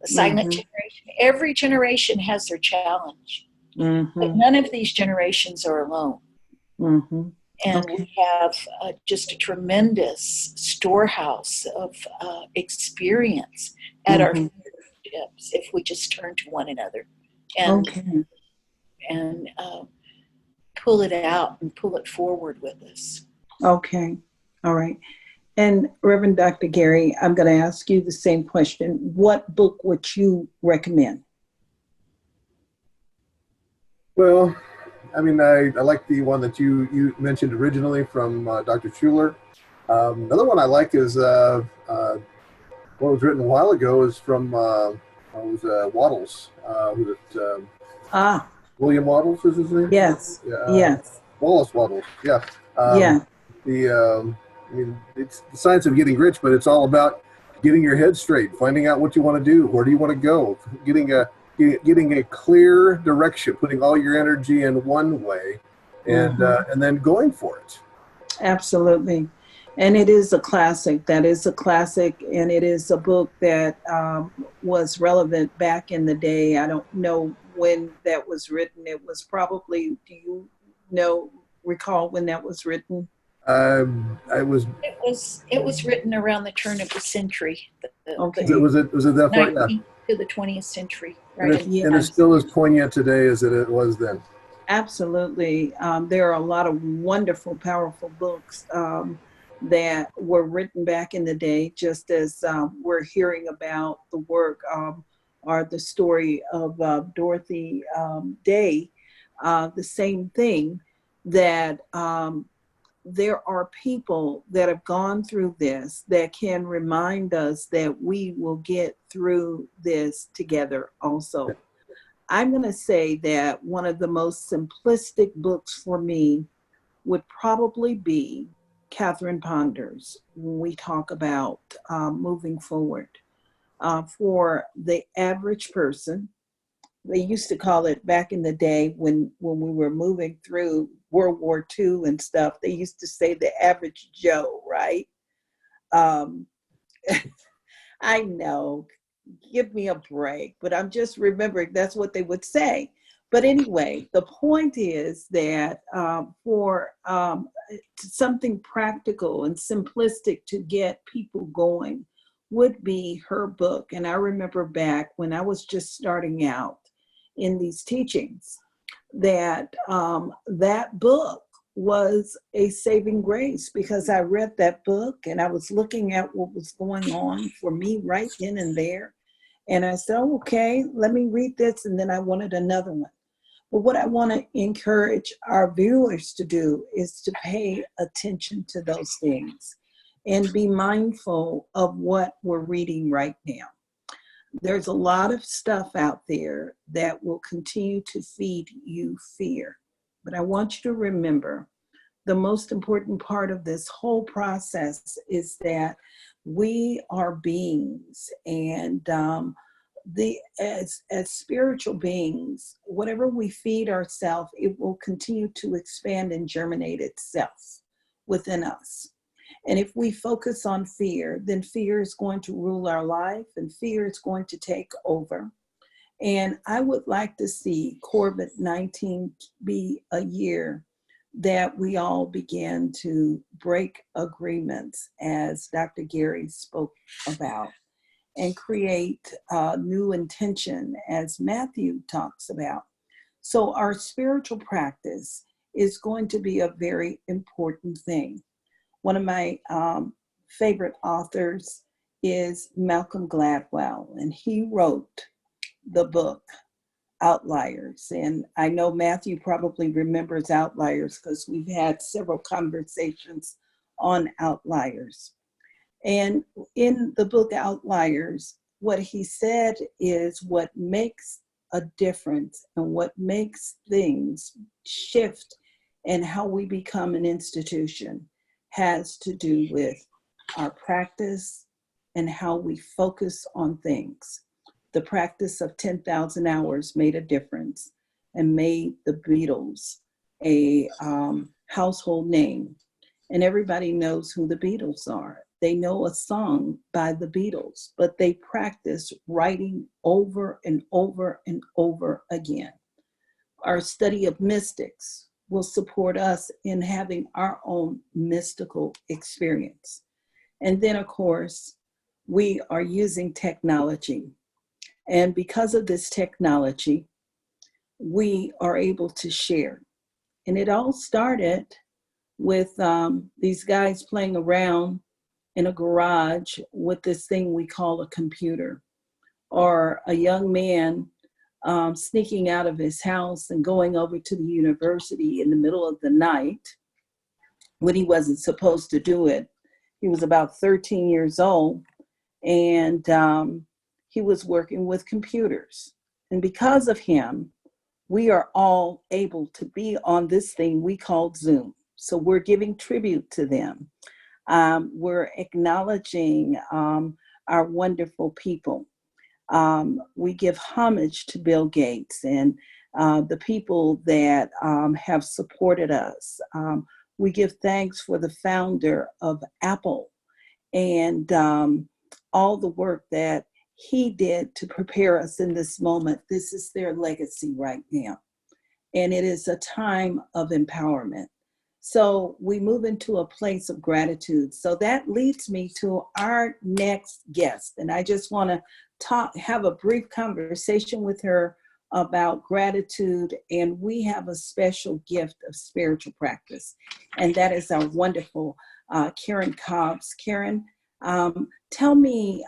silent generation, every generation has their challenge. Mm-hmm. But none of these generations are alone. Mm-hmm. And we have just a tremendous storehouse of experience at our fingertips if we just turn to one another and pull it out and pull it forward with us. Okay. All right. And Reverend Dr. Gary, I'm going to ask you the same question. What book would you recommend? Well, I mean, I like the one that you mentioned originally from Dr. Schuler. Another one I like is what was written a while ago is from Waddles. Who's it? Ah, William Waddles is his name? yes, Yeah, yes, Wallace Waddles. Yeah. yeah, I mean, it's the science of getting rich, but it's all about getting your head straight, finding out what you want to do, where do you want to go, getting a clear direction, putting all your energy in one way, and then going for it. absolutely. And it is a classic. That is a classic, and it is a book that was relevant back in the day. I don't know when that was written. It was probably, do you recall when that was written? I was. It was written around the turn of the century, Okay. Was it that far? Yeah. 19th to the 20th century, And right? and it's still as poignant today as it was then. Absolutely. There are a lot of wonderful, powerful books that were written back in the day, just as we're hearing about the work or the story of Dorothy Day, the same thing, that there are people that have gone through this that can remind us that we will get through this together also. I'm going to say that one of the most simplistic books for me would probably be Catherine Ponder's when we talk about moving forward. For the average person, they used to call it back in the day when we were moving through World War II and stuff, they used to say the average Joe, right? Um, I know, give me a break, but I'm just remembering that's what they would say. But anyway, the point is that for something practical and simplistic to get people going would be her book. And I remember back when I was just starting out in these teachings that that book was a saving grace, because I read that book and I was looking at what was going on for me right then and there. And I said, oh, okay, let me read this. And then I wanted another one. But what I want to encourage our viewers to do is to pay attention to those things and be mindful of what we're reading right now. There's a lot of stuff out there that will continue to feed you fear. But I want you to remember the most important part of this whole process is that we are beings, and as spiritual beings, whatever we feed ourselves, it will continue to expand and germinate itself within us. And if we focus on fear, then fear is going to rule our life and fear is going to take over. And I would like to see COVID-19 be a year that we all begin to break agreements, as Dr. Gary spoke about, and create new intention, as Matthew talks about. So our spiritual practice is going to be a very important thing. One of my favorite authors is Malcolm Gladwell, and he wrote the book Outliers. And I know Matthew probably remembers Outliers because we've had several conversations on Outliers. And in the book Outliers, what he said is what makes a difference and what makes things shift and how we become an institution has to do with our practice and how we focus on things. The practice of 10,000 hours made a difference and made the Beatles a household name. And everybody knows who the Beatles are. They know a song by the Beatles, but they practice writing over and over and over again. Our study of mystics will support us in having our own mystical experience. And then, of course, we are using technology. And because of this technology, we are able to share. And it all started with these guys playing around in a garage with this thing we call a computer, or a young man sneaking out of his house and going over to the university in the middle of the night when he wasn't supposed to do it. He was about 13 years old, and he was working with computers. And because of him, we are all able to be on this thing we call Zoom. So we're giving tribute to them. We're acknowledging our wonderful people. We give homage to Bill Gates and the people that have supported us. We give thanks for the founder of Apple and all the work that he did to prepare us in this moment. This is their legacy right now. And it is a time of empowerment. So we move into a place of gratitude. So that leads me to our next guest. And I just want to have a brief conversation with her about gratitude. And we have a special gift of spiritual practice. And that is our wonderful Karen Cobbs. Karen, tell me,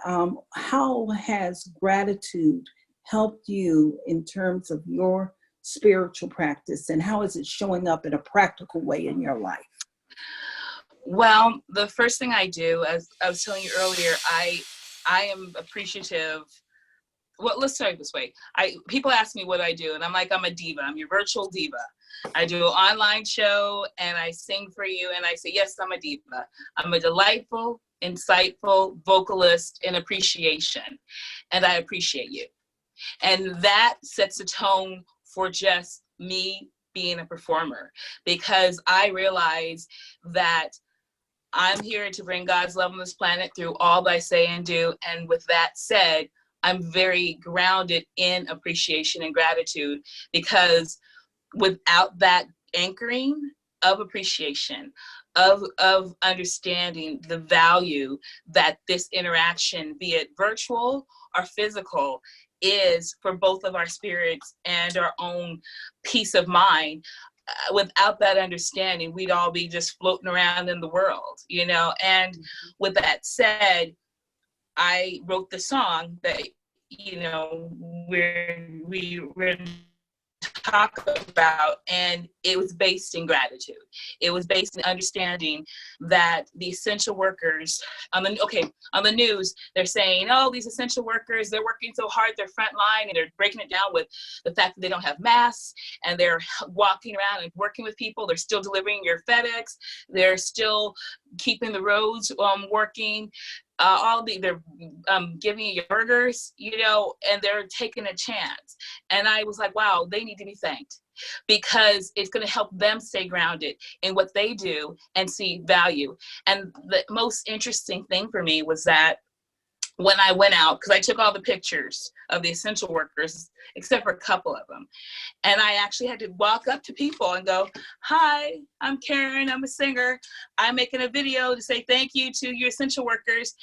how has gratitude helped you in terms of your spiritual practice, and how is it showing up in a practical way in your life? Well, the first thing I do, as I was telling you earlier, I am appreciative. Well, let's start this way. People ask me what I do, and I'm like, I'm a diva. I'm your virtual diva. I do an online show, and I sing for you, and I say, yes, I'm a diva. I'm a delightful, insightful vocalist in appreciation, and I appreciate you. And that sets a tone for just me being a performer, because I realize that I'm here to bring God's love on this planet through all that I say and do. And with that said, I'm very grounded in appreciation and gratitude, because without that anchoring of appreciation, of understanding the value that this interaction, be it virtual or physical, is for both of our spirits and our own peace of mind. Without that understanding, we'd all be just floating around in the world, you know. And with that said, I wrote the song that, you know, we're talk about, and it was based in gratitude. It was based in understanding that the essential workers on the news, they're saying, oh, these essential workers, they're working so hard, they're front line, and they're breaking it down with the fact that they don't have masks, and they're walking around and working with people. They're still delivering your FedEx. They're still keeping the roads working. They're giving you your burgers, you know, and they're taking a chance. And I was like, wow, they need to be thanked, because it's going to help them stay grounded in what they do and see value. And the most interesting thing for me was that when I went out, because I took all the pictures of the essential workers, except for a couple of them. And I actually had to walk up to people and go, hi, I'm Karen, I'm a singer. I'm making a video to say thank you to your essential workers.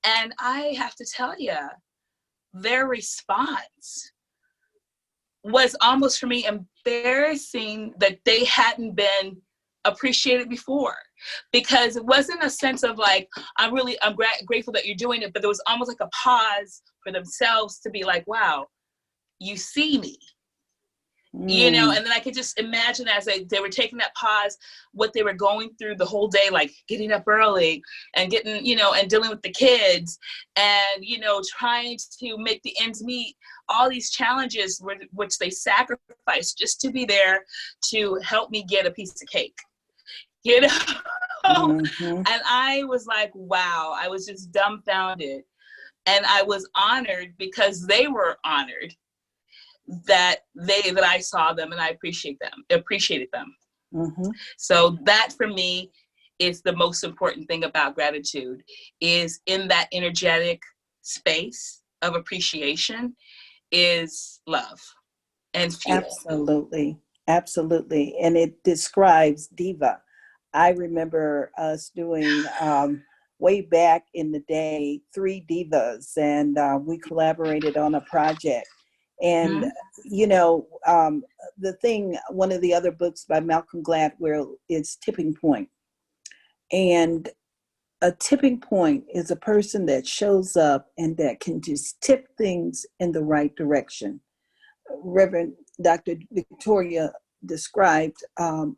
And I have to tell you, their response was almost for me embarrassing that they hadn't been appreciated before, because it wasn't a sense of like, I'm grateful that you're doing it, but there was almost like a pause for themselves to be like, wow, you see me, you know. And then I could just imagine as they were taking that pause, what they were going through the whole day, like getting up early and getting, you know, and dealing with the kids and, you know, trying to make the ends meet, all these challenges which they sacrificed just to be there to help me get a piece of cake, you know. And I was like, wow, I was just dumbfounded. And I was honored, because they were honored that I saw them, and I appreciated them. So that for me is the most important thing about gratitude, is in that energetic space of appreciation is love and fuel. Absolutely. And it describes diva. I remember us doing way back in the day, 3 divas, and we collaborated on a project. And, you know, one of the other books by Malcolm Gladwell is Tipping Point. And a tipping point is a person that shows up and that can just tip things in the right direction. Reverend Dr. Victoria described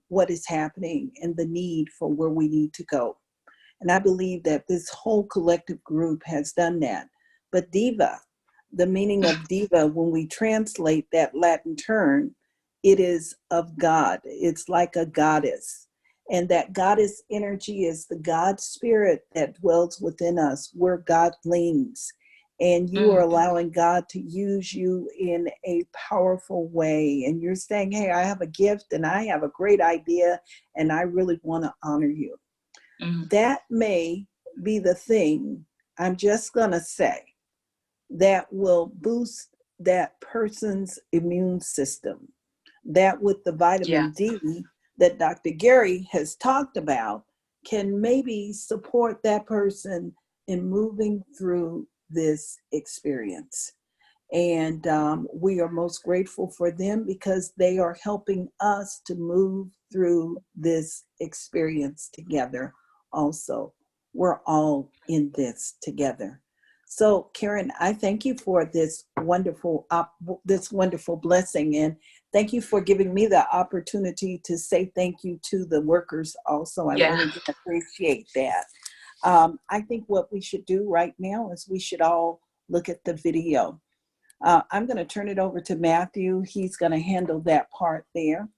what is happening and the need for where we need to go. And I believe that this whole collective group has done that. But diva, the meaning of diva, when we translate that Latin term, it is of God. It's like a goddess. And that goddess energy is the God spirit that dwells within us, where God leans. And you are allowing God to use you in a powerful way. And you're saying, hey, I have a gift and I have a great idea and I really want to honor you. That may be the thing, I'm just going to say, that will boost that person's immune system. That with the vitamin D that Dr. Gary has talked about can maybe support that person in moving through this experience. And we are most grateful for them because they are helping us to move through this experience together also. We're all in this together. So Karen, I thank you for this wonderful blessing, and thank you for giving me the opportunity to say thank you to the workers also. I really appreciate that. I think what we should do right now is we should all look at the video. I'm going to turn it over to Matthew. He's going to handle that part there.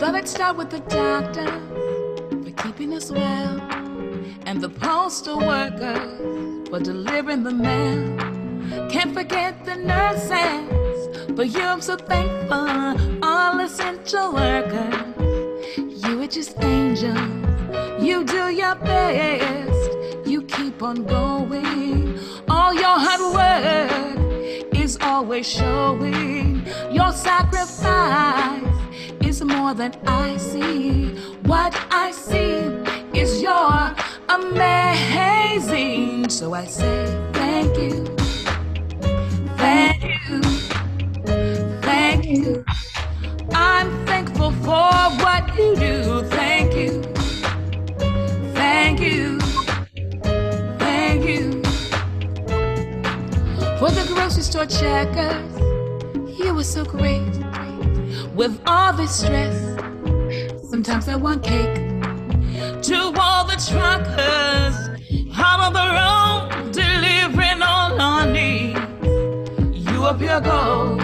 Thought I'd start with the doctor for keeping us well, and the postal workers for delivering the mail. Can't forget the nurses, for you I'm so thankful. All essential workers, you are just angels. You do your best, you keep on going. All your hard work is always showing. Your sacrifice is more than I see. What I see is your amazing. So I say thank you, thank you, thank you. I'm thankful for what you do. Thank you, thank you, thank you. For the grocery store checkers, you were so great. With all this stress, sometimes I want cake. To all the truckers out on the road, delivering all our needs. You are pure gold.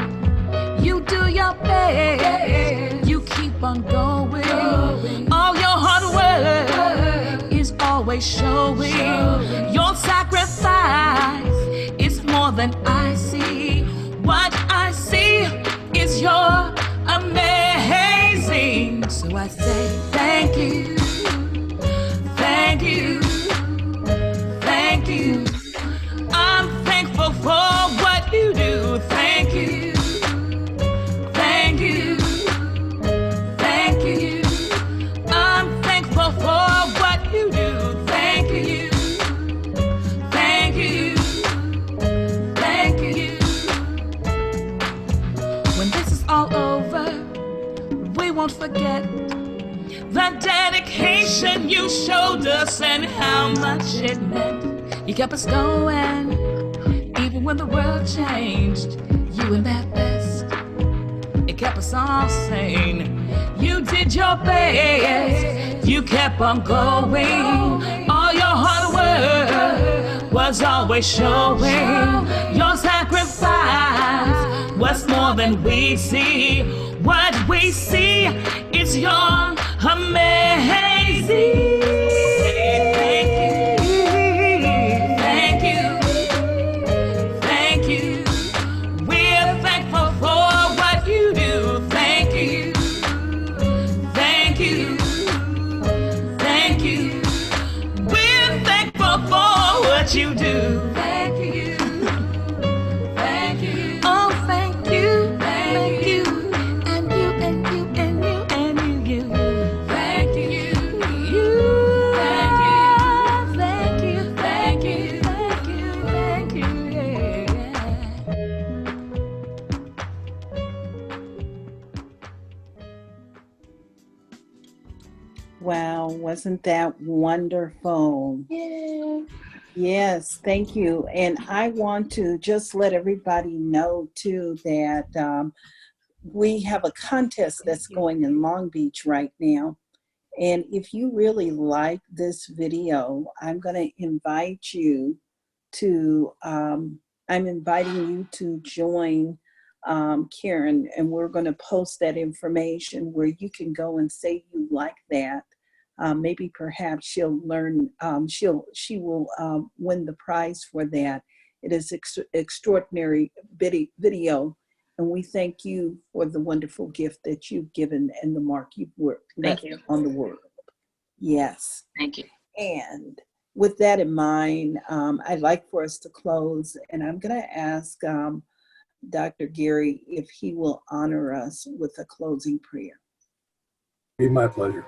You do your best. You keep on going. All your hard work is always showing. Your sacrifice is more than I see. What I see is your amazing. So I say thank you, thank you, thank you. I'm thankful for what you do. Thank you, thank you, thank you. I'm thankful for what you do. Thank you, thank you, thank you. When this is all over, we won't forget the dedication you showed us and how much it meant. You kept us going, even when the world changed. You and that best, it kept us all sane. You did your best, you kept on going. All your hard work was always showing. Your sacrifice was more than we see. What we see is your amazing. Thank you, thank you. We're thankful for what you do. Thank you, thank you, thank you. We're thankful for what you do. Thank you, thank you. Oh, thank you, thank you. And you, and you, and you, and you. Thank you, you. wasn't that wonderful? Yeah. Yes, thank you. And I want to just let everybody know too that we have a contest that's going in Long Beach right now. And if you really like this video, I'm going to invite you to, I'm inviting you to join Karen, and we're going to post that information where you can go and say you like that. Maybe perhaps she'll learn, she will win the prize for that. It is extraordinary video, and we thank you for the wonderful gift that you've given and the mark you've left you. on the world. Yes. Thank you. And with that in mind, I'd like for us to close, and I'm going to ask Dr. Gary if he will honor us with a closing prayer. Be my pleasure.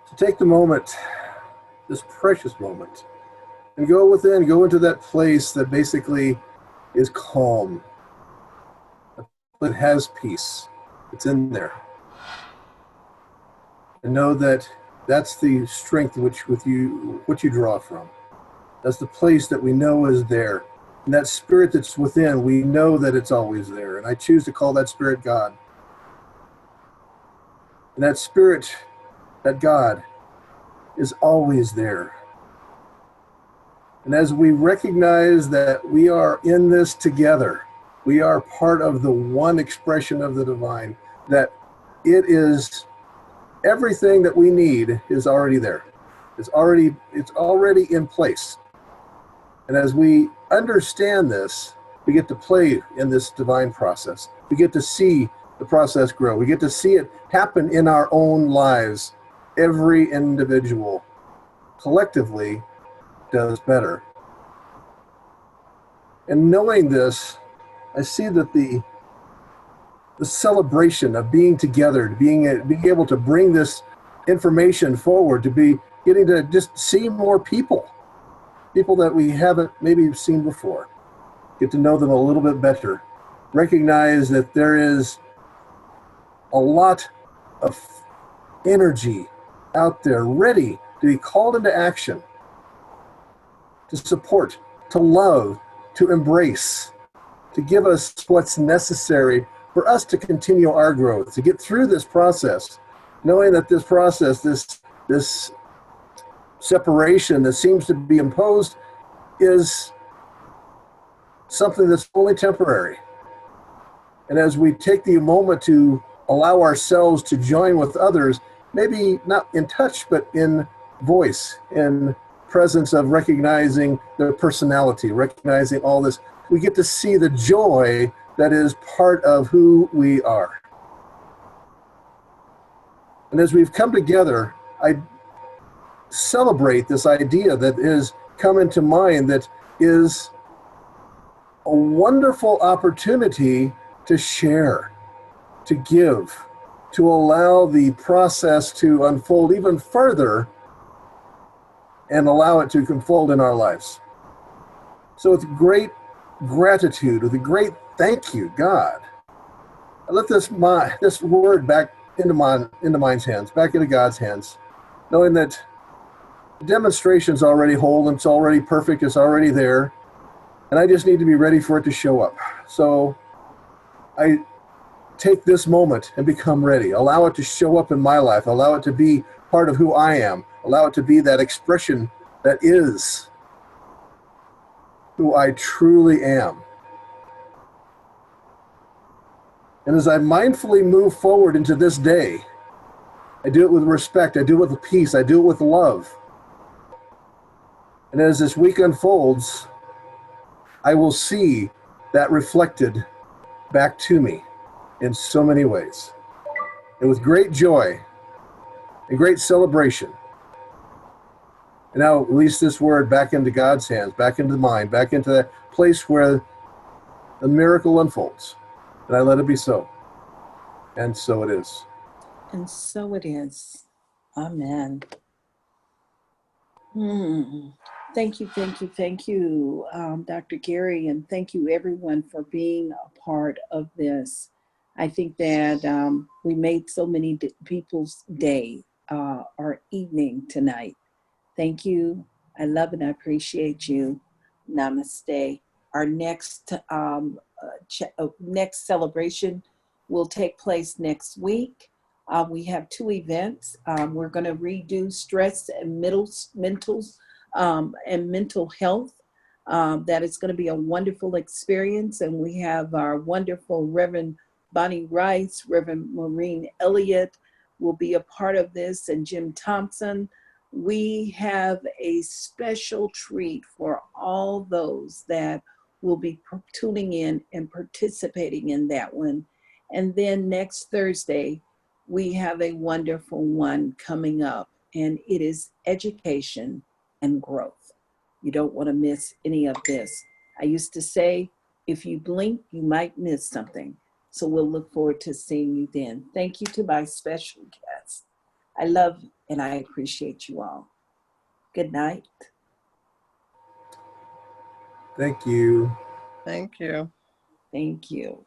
To take the moment, this precious moment, and go within, go into that place that basically is calm, that has peace. It's in there. And know that that's the strength what you draw from. That's the place that we know is there. And that spirit that's within, we know that it's always there. And I choose to call that spirit God. And that spirit, that God, is always there. And as we recognize that we are in this together, we are part of the one expression of the divine, that it is everything that we need is already there. It's already in place. And as we understand this, we get to play in this divine process. We get to see the process grow. We get to see it happen in our own lives. Every individual collectively does better. And knowing this, I see that the celebration of being together, being able to bring this information forward, to be getting to just see more people that we haven't maybe seen before, get to know them a little bit better, recognize that there is a lot of energy out there ready to be called into action, to support, to love, to embrace, to give us what's necessary for us to continue our growth, to get through this process, knowing that this process, this separation that seems to be imposed is something that's only temporary. And as we take the moment to allow ourselves to join with others, maybe not in touch, but in voice, in presence of recognizing their personality, recognizing all this, we get to see the joy that is part of who we are. And as we've come together, I celebrate this idea that has come into mind, that is a wonderful opportunity to share, to give, to allow the process to unfold even further and allow it to unfold in our lives. So with great gratitude, with a great thank you, God, I let this word back into mine's hands, back into God's hands, knowing that the demonstration's already whole, and it's already perfect, it's already there, and I just need to be ready for it to show up. So I take this moment and become ready. Allow it to show up in my life. Allow it to be part of who I am. Allow it to be that expression that is who I truly am. And as I mindfully move forward into this day, I do it with respect, I do it with peace, I do it with love. And as this week unfolds, I will see that reflected back to me in so many ways. And with great joy and great celebration. And now release this word back into God's hands, back into mine, back into that place where the miracle unfolds. And I let it be so. And so it is. And so it is. Amen. Thank you, Dr. Gary, and thank you everyone for being a part of this. I think that we made so many people's day or evening tonight. Thank you. I love and I appreciate you. Namaste. Our next next celebration will take place next week. We have 2 events. We're going to redo stress and mental health. That is going to be a wonderful experience, and we have our wonderful Reverend Bonnie Rice, Reverend Maureen Elliott will be a part of this, and Jim Thompson. We have a special treat for all those that will be tuning in and participating in that one. And then next Thursday, we have a wonderful one coming up, and it is education and growth. You don't want to miss any of this. I used to say, if you blink, you might miss something. So we'll look forward to seeing you then. Thank you to my special guests. I love and I appreciate you all. Good night. Thank you. Thank you. Thank you.